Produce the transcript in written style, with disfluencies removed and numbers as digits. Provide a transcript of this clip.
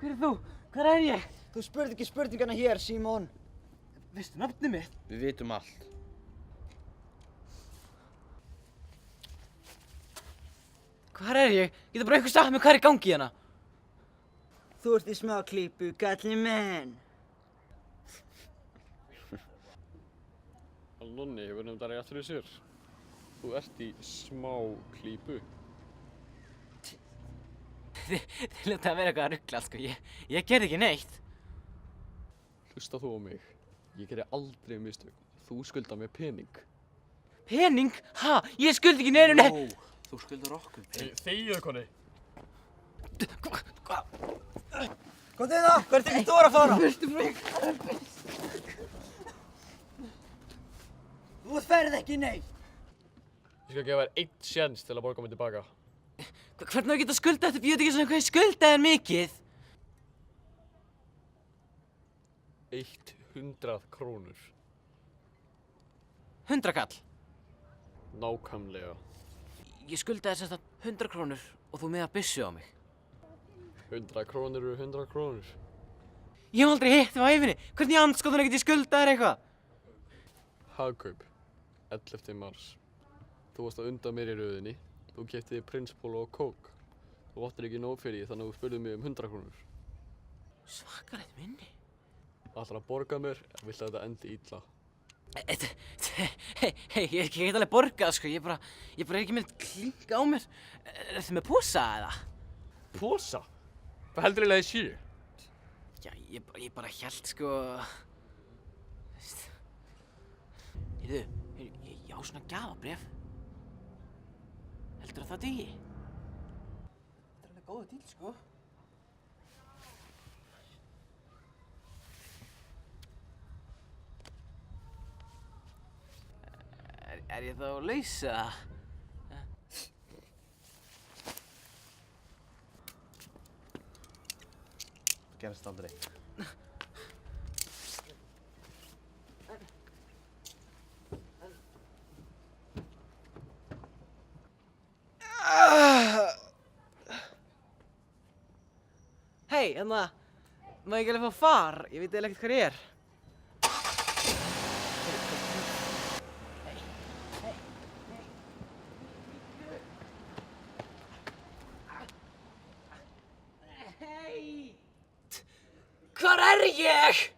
Hver þú? Hvar ég? Þú spurði ekki spurningana hér, Símon. Veistu nafnið mitt? Við vitum allt. Hvar ég? Getur bara einhver sagt mér hvað í gangi hérna? Þú ert í smá klípu, kallinn minn. Nonni hefur nefnt að rétt fyrir sér. Þú ert í smá klípu. Þið ljótið að vera eitthvað að ruggla, sko. Ég gerði ekki neitt. Hlusta þú á mig. Ég geri aldrei mistök. Þú skuldar mér pening. Pening? Ha? Ég skuldi ekki neinu neitt. Ó, þú skuldar okkur pening. Þegiðu, konni. Kom þið það, hvert ekki þú að fara? Viltu mig? Þú ferð ekki neitt. Ég skal gefa þér 1 sjens til að borga mig tilbaka. Hvernig á ég geta skuldað þetta? Ég veit ekki svona hvað ég skuldaði þér mikið. 100 krónur. 100 kall. Nákvæmlega. Ég skuldaði sem sagt 100 krónur og þú miðar byssu á mig. 100 krónur eru 100 krónur. Ég hef aldrei hitt þig á ævinni. Hvernig í andskotana get ég skuldað þér eitthvað? Hagkaup. 11. mars. Þú varst að undan mér í röðinni. Þú keyptir þig Prinspóla og kók. Þú áttir ekki nóg fyrir því þannig að þú spurðir mig 100 krónur. Svakalegt minni. Ætlar að borga mér, viltu að þetta endi illa. Hei, ég get alveg borgað, sko. Ég bara er ekki með klink á mér. Ertu með posa eða? Posa? Hvað heldur eiginlega þið séu? Já, ég bara hélt, sko. Veist. Heyrðu, ég á svona gjafabréf. Heldur það dugi? Þetta alveg góður díl, sko. Er ég þá laus, eða? Það gerist aldrei. Hei, má ég ekki alveg fá far? Ég veit eiginlega ekkert hvar ég er. Hvar er ég?